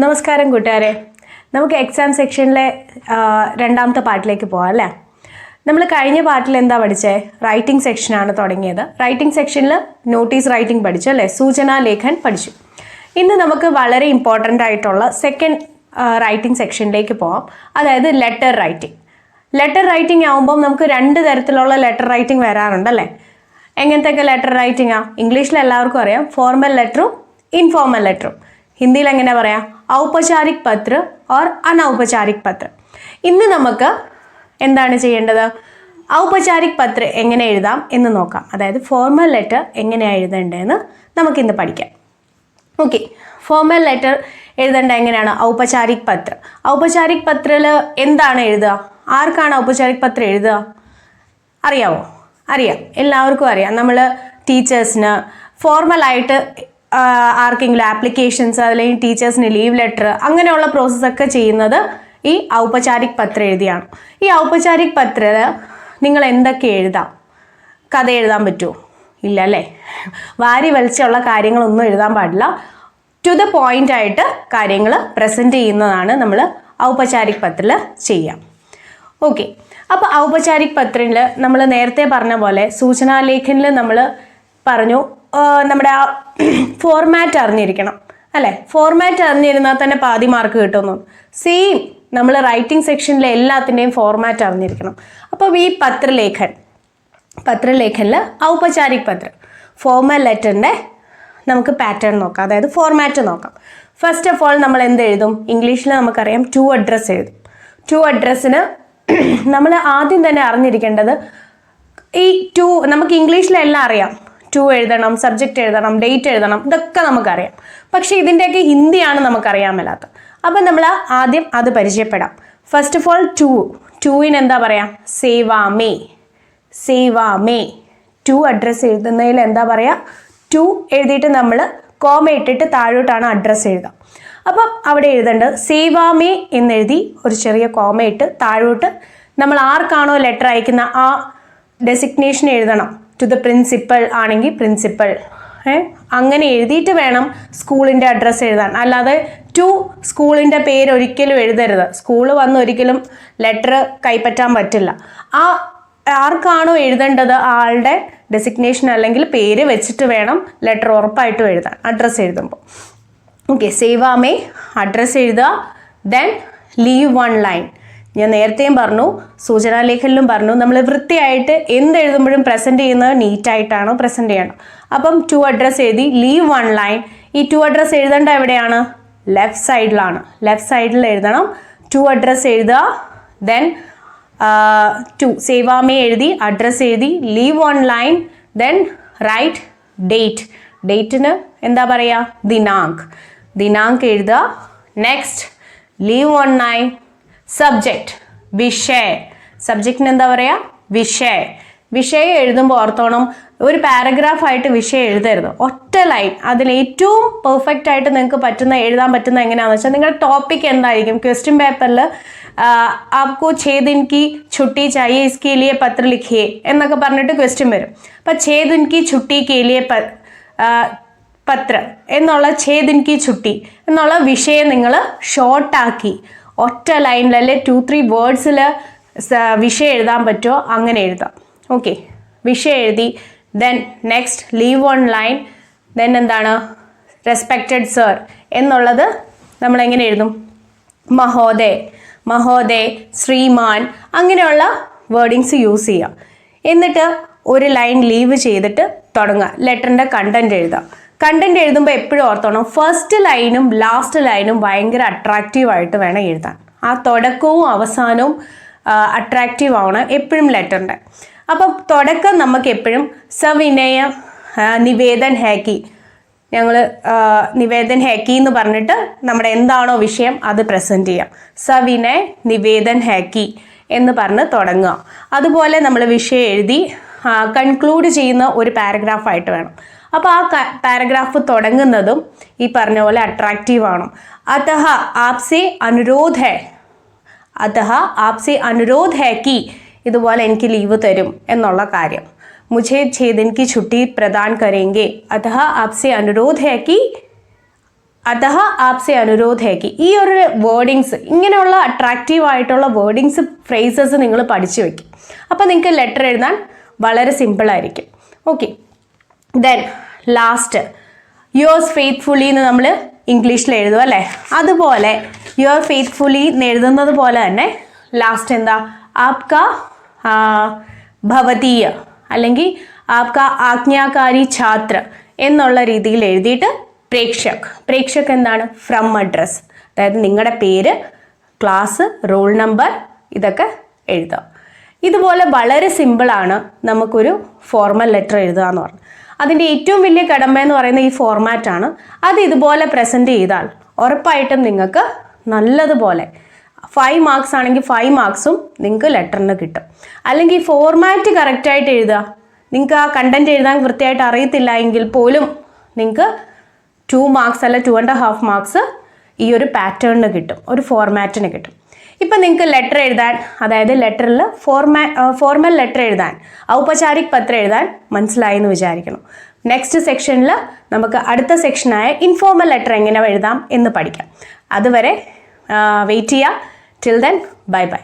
നമസ്കാരം കൂട്ടുകാരെ, നമുക്ക് എക്സാം സെക്ഷനിലെ രണ്ടാമത്തെ പാർട്ടിലേക്ക് പോകാം അല്ലേ. നമ്മൾ കഴിഞ്ഞ പാർട്ടിൽ എന്താ പഠിച്ചേ? റൈറ്റിംഗ് സെക്ഷനാണ് തുടങ്ങിയത്. റൈറ്റിംഗ് സെക്ഷനിൽ നോട്ടീസ് റൈറ്റിംഗ് പഠിച്ചു അല്ലേ, സൂചനാ ലേഖൻ പഠിച്ചു. ഇന്ന് നമുക്ക് വളരെ ഇമ്പോർട്ടൻ്റ് ആയിട്ടുള്ള സെക്കൻഡ് റൈറ്റിംഗ് സെക്ഷനിലേക്ക് പോകാം, അതായത് ലെറ്റർ റൈറ്റിംഗ്. ലെറ്റർ റൈറ്റിംഗ് ആകുമ്പം നമുക്ക് രണ്ട് തരത്തിലുള്ള ലെറ്റർ റൈറ്റിംഗ് വരാറുണ്ടല്ലേ. എങ്ങനത്തെയൊക്കെ ലെറ്റർ റൈറ്റിംഗാ? ഇംഗ്ലീഷിൽ എല്ലാവർക്കും അറിയാം, ഫോർമൽ ലെറ്ററും ഇൻഫോർമൽ ലെറ്ററും. ഹിന്ദിയിൽ എങ്ങനെ പറയാം? ഔപചാരിക് പത്ര ഓർ അനൗപചാരിക് പത്ര. ഇന്ന് നമുക്ക് എന്താണ് ചെയ്യേണ്ടത്? ഔപചാരിക് പത്ര എങ്ങനെ എഴുതാം എന്ന് നോക്കാം. അതായത് ഫോർമൽ ലെറ്റർ എങ്ങനെയാണ് എഴുതേണ്ടതെന്ന് നമുക്കിന്ന് പഠിക്കാം. ഓക്കെ, ഫോർമൽ ലെറ്റർ എഴുതേണ്ട എങ്ങനെയാണ്? ഔപചാരിക് പത്ര. ഔപചാരിക് പത്രയിൽ എന്താണ് എഴുതുക? ആർക്കാണ് ഔപചാരിക് പത്രം എഴുതുക? അറിയാമോ? അറിയാം, എല്ലാവർക്കും അറിയാം. നമ്മൾ ടീച്ചേഴ്സിന് ഫോർമലായിട്ട് ആർക്കെങ്കിലും ആപ്ലിക്കേഷൻസ് അല്ലെങ്കിൽ ടീച്ചേഴ്സിന് ലീവ് ലെറ്റർ അങ്ങനെയുള്ള പ്രോസസ്സൊക്കെ ചെയ്യുന്നത് ഈ ഔപചാരിക് പത്രം എഴുതിയാണ്. ഈ ഔപചാരിക് പത്രത്തിൽ നിങ്ങൾ എന്തൊക്കെ എഴുതാം? കഥ എഴുതാൻ പറ്റുമോ? ഇല്ല അല്ലേ. വാരി വലിച്ചുള്ള കാര്യങ്ങളൊന്നും എഴുതാൻ പാടില്ല. ടു ദ പോയിന്റ് ആയിട്ട് കാര്യങ്ങൾ പ്രസൻറ്റ് ചെയ്യുന്നതാണ് നമ്മൾ ഔപചാരിക് പത്രത്തിൽ ചെയ്യാം. ഓക്കെ, അപ്പോൾ ഔപചാരിക് പത്രത്തിൽ നമ്മൾ നേരത്തെ പറഞ്ഞ പോലെ സൂചനാലേഖനിൽ നമ്മൾ പറഞ്ഞു നമ്മുടെ ആ ഫോർമാറ്റ് അറിഞ്ഞിരിക്കണം അല്ലേ. ഫോർമാറ്റ് അറിഞ്ഞിരുന്നാൽ തന്നെ പാതി മാർക്ക് കിട്ടുന്നു. സെയിം നമ്മൾ റൈറ്റിംഗ് സെക്ഷനിലെ എല്ലാത്തിൻ്റെയും ഫോർമാറ്റ് അറിഞ്ഞിരിക്കണം. അപ്പോൾ ഈ പത്രലേഖനിൽ ഔപചാരിക് പത്രം ഫോർമൽ ലെറ്ററിൻ്റെ നമുക്ക് പാറ്റേൺ നോക്കാം, അതായത് ഫോർമാറ്റ് നോക്കാം. ഫസ്റ്റ് ഓഫ് ഓൾ നമ്മൾ എന്ത് എഴുതും? ഇംഗ്ലീഷിൽ നമുക്കറിയാം ടു അഡ്രസ്സ് എഴുതും. ടു അഡ്രസ്സിന് നമ്മൾ ആദ്യം തന്നെ അറിഞ്ഞിരിക്കേണ്ടത് ഈ ടു, നമുക്ക് ഇംഗ്ലീഷിലെല്ലാം അറിയാം. ടു എഴുതണം, സബ്ജക്റ്റ് എഴുതണം, ഡേറ്റ് എഴുതണം, ഇതൊക്കെ നമുക്കറിയാം. പക്ഷേ ഇതിൻ്റെയൊക്കെ ഹിന്ദിയാണ് നമുക്കറിയാൻ മേലാത്തത്. അപ്പം നമ്മൾ ആദ്യം അത് പരിചയപ്പെടാം. ഫസ്റ്റ് ഓഫ് ഓൾ ടൂവിന് എന്താ പറയുക? സേവാമേ. ടു അഡ്രസ്സ് എഴുതുന്നതിൽ എന്താ പറയുക? ടു എഴുതിയിട്ട് നമ്മൾ കോമ ഇട്ടിട്ട് താഴോട്ടാണ് അഡ്രസ്സ് എഴുതുക. അപ്പം അവിടെ എഴുതേണ്ടത് സേവാമേ എന്നെഴുതി ഒരു ചെറിയ കോമ ഇട്ട് താഴോട്ട് നമ്മൾ ആർക്കാണോ ലെറ്റർ അയക്കുന്ന ആ ഡെസിഗ്നേഷൻ എഴുതണം. ടു ദ പ്രിൻസിപ്പൽ ആണെങ്കിൽ പ്രിൻസിപ്പൽ, അങ്ങനെ എഴുതിയിട്ട് വേണം സ്കൂളിൻ്റെ അഡ്രസ്സ് എഴുതാൻ. അല്ലാതെ ടു സ്കൂളിൻ്റെ പേര് ഒരിക്കലും എഴുതരുത്. സ്കൂൾ വന്ന് ഒരിക്കലും ലെറ്റർ കൈപ്പറ്റാൻ പറ്റില്ല. ആ ആർക്കാണോ എഴുതേണ്ടത് ആളുടെ ഡെസിഗ്നേഷൻ അല്ലെങ്കിൽ പേര് വെച്ചിട്ട് വേണം ലെറ്റർ ഉറപ്പായിട്ടും എഴുതാൻ അഡ്രസ്സ് എഴുതുമ്പോൾ. ഓക്കെ, സേവാമേ അഡ്രസ്സ് എഴുതുക. Then leave one line. ഞാൻ നേരത്തെയും പറഞ്ഞു, സൂചനാലേഖനിലും പറഞ്ഞു, നമ്മൾ വൃത്തിയായിട്ട് എന്തെഴുതുമ്പോഴും പ്രസൻറ്റ് ചെയ്യുന്നത് നീറ്റായിട്ടാണോ പ്രസൻറ്റ് ചെയ്യണം. അപ്പം ടു അഡ്രസ്സ് എഴുതി, ലീവ് വൺ ലൈൻ. ഈ ടു അഡ്രസ്സ് എഴുതേണ്ട എവിടെയാണ്? ലെഫ്റ്റ് സൈഡിലാണ്. ലെഫ്റ്റ് സൈഡിൽ എഴുതണം. ടു അഡ്രസ്സ് എഴുതുക. ദെൻ ടു സേവാമേ എഴുതി, അഡ്രസ്സ് എഴുതി, leave one line. Then write date. ഡേറ്റിന് എന്താ പറയുക? ദിനാങ്ക് എഴുതുക. Next leave one line. Subject വിഷയ. സബ്ജക്റ്റിന് എന്താ പറയുക? വിഷയം എഴുതുമ്പോൾ ഓർത്തോണം, ഒരു പാരഗ്രാഫായിട്ട് വിഷയം എഴുതരുത്. ഒറ്റ ലൈൻ. അതിൽ ഏറ്റവും പെർഫെക്റ്റ് ആയിട്ട് നിങ്ങൾക്ക് എഴുതാൻ പറ്റുന്ന എങ്ങനെയാണെന്ന് വെച്ചാൽ, നിങ്ങളുടെ ടോപ്പിക് എന്തായിരിക്കും? ക്വസ്റ്റ്യൻ പേപ്പറിൽ ആപ്കോ 6 दिन की छुट्टी चाहिए इसके लिए पत्र लिखिए എന്നൊക്കെ പറഞ്ഞിട്ട് ക്വസ്റ്റ്യൻ വരും. അപ്പം 6 दिन की छुट्टी के लिए പത്ര എന്നുള്ള 6 दिन की छुट्टी എന്നുള്ള വിഷയം നിങ്ങൾ ഷോർട്ടാക്കി ഒറ്റ ലൈനിലല്ലേ 2-3 വേർഡ്സിൽ വിഷയം എഴുതാൻ പറ്റുമോ അങ്ങനെ എഴുതാം. ഓക്കെ, വിഷയം എഴുതി. Then next leave one line. Then എന്താണ്? റെസ്പെക്റ്റഡ് സർ എന്നുള്ളത് നമ്മൾ എങ്ങനെ എഴുതും? മഹോദയ്, ശ്രീമാൻ, അങ്ങനെയുള്ള വേർഡിങ്സ് യൂസ് ചെയ്യുക. എന്നിട്ട് ഒരു ലൈൻ ലീവ് ചെയ്തിട്ട് തുടങ്ങുക. ലെറ്ററിൻ്റെ കണ്ടൻറ് എഴുതുക. കണ്ടൻറ് എഴുതുമ്പോൾ എപ്പോഴും ഓർത്തോണം, ഫസ്റ്റ് ലൈനും ലാസ്റ്റ് ലൈനും ഭയങ്കര അട്രാക്റ്റീവായിട്ട് വേണം എഴുതാൻ. ആ തുടക്കവും അവസാനവും അട്രാക്റ്റീവ് ആവണം എപ്പോഴും ലെറ്ററിൻ്റെ. അപ്പം തുടക്കം നമുക്ക് എപ്പോഴും സവിനയ നിവേദൻ ഹാക്കി, ഞങ്ങൾ നിവേദൻ ഹാക്കി എന്ന് പറഞ്ഞിട്ട് നമ്മുടെ എന്താണോ വിഷയം അത് പ്രസൻറ്റ് ചെയ്യാം. സവിനയ് നിവേദൻ ഹാക്കി എന്ന് പറഞ്ഞ് തുടങ്ങുക. അതുപോലെ നമ്മൾ വിഷയം എഴുതി കൺക്ലൂഡ് ചെയ്യുന്ന ഒരു പാരഗ്രാഫായിട്ട് വേണം. അപ്പോൾ ആ പാരഗ്രാഫ് തുടങ്ങുന്നതും ഈ പറഞ്ഞ പോലെ അട്രാക്റ്റീവ് ആവണം. അതഹ ആപ്സെ അനുരോധ് ഹേ കി, ഇതുപോലെ എനിക്ക് ലീവ് തരും എന്നുള്ള കാര്യം. മുझे 6 दिन की छुट्टी प्रदान करेंगे, अतः आपसे अनुरोध है कि അതഹ ആപ്സെ അനുരോധ് ഹേ കി. ഈ ഒരു വേർഡിങ്സ്, ഇങ്ങനെയുള്ള അട്രാക്റ്റീവ് ആയിട്ടുള്ള വേർഡിങ്സ്, ഫ്രേസസ് നിങ്ങൾ പഠിച്ചു വെക്കും. അപ്പോൾ നിങ്ങൾക്ക് ലെറ്റർ എഴുതാൻ വളരെ സിമ്പിളായിരിക്കും. Okay, then last yours faithfully എന്ന് നമ്മൾ ഇംഗ്ലീഷിൽ എഴുതും അല്ലേ, അതുപോലെ യുവർ ഫെയ്ത്ത്ഫുള്ളി എന്ന് എഴുതുന്നത് പോലെ തന്നെ ലാസ്റ്റ് എന്താ, ആപ്ക ഭവതീയ അല്ലെങ്കിൽ ആപ്ക ആജ്ഞാകാരി ഛാത്ര എന്നുള്ള രീതിയിൽ എഴുതിയിട്ട് പ്രേക്ഷക് എന്താണ്, ഫ്രം അഡ്രസ്, അതായത് നിങ്ങളുടെ പേര്, ക്ലാസ്, റോൾ നമ്പർ ഇതൊക്കെ എഴുതാം. ഇതുപോലെ വളരെ സിമ്പിളാണ് നമുക്കൊരു ഫോർമൽ ലെറ്റർ എഴുതുക എന്ന് പറഞ്ഞത്. അതിൻ്റെ ഏറ്റവും വലിയ കടമ എന്ന് പറയുന്നത് ഈ ഫോർമാറ്റാണ്. അത് ഇതുപോലെ പ്രസൻറ്റ് ചെയ്താൽ ഉറപ്പായിട്ടും നിങ്ങൾക്ക് നല്ലതുപോലെ 5 മാർക്സ് ആണെങ്കിൽ 5 മാർക്സും നിങ്ങൾക്ക് ലെറ്ററിന് കിട്ടും. അല്ലെങ്കിൽ ഫോർമാറ്റ് കറക്റ്റായിട്ട് എഴുതുക, നിങ്ങൾക്ക് ആ കണ്ടൻറ്റ് എഴുതാൻ വൃത്തിയായിട്ട് അറിയത്തില്ല എങ്കിൽ പോലും നിങ്ങൾക്ക് 2 മാർക്സ് അല്ല 2.5 മാർക്സ് ഈ ഒരു പാറ്റേണിന് കിട്ടും, ഒരു ഫോർമാറ്റിന് കിട്ടും. ഇപ്പം നിങ്ങൾക്ക് ലെറ്റർ എഴുതാൻ, അതായത് ലെറ്ററിൽ ഫോർമൽ ലെറ്റർ എഴുതാൻ, ഔപചാരിക് പത്രം എഴുതാൻ മനസ്സിലായി എന്ന് വിചാരിക്കണം. നെക്സ്റ്റ് സെക്ഷനിൽ നമുക്ക് അടുത്ത സെക്ഷനായ ഇൻഫോർമൽ ലെറ്റർ എങ്ങനെ എഴുതാം എന്ന് പഠിക്കാം. അതുവരെ വെയിറ്റ് ചെയ്യുക. Till then bye bye.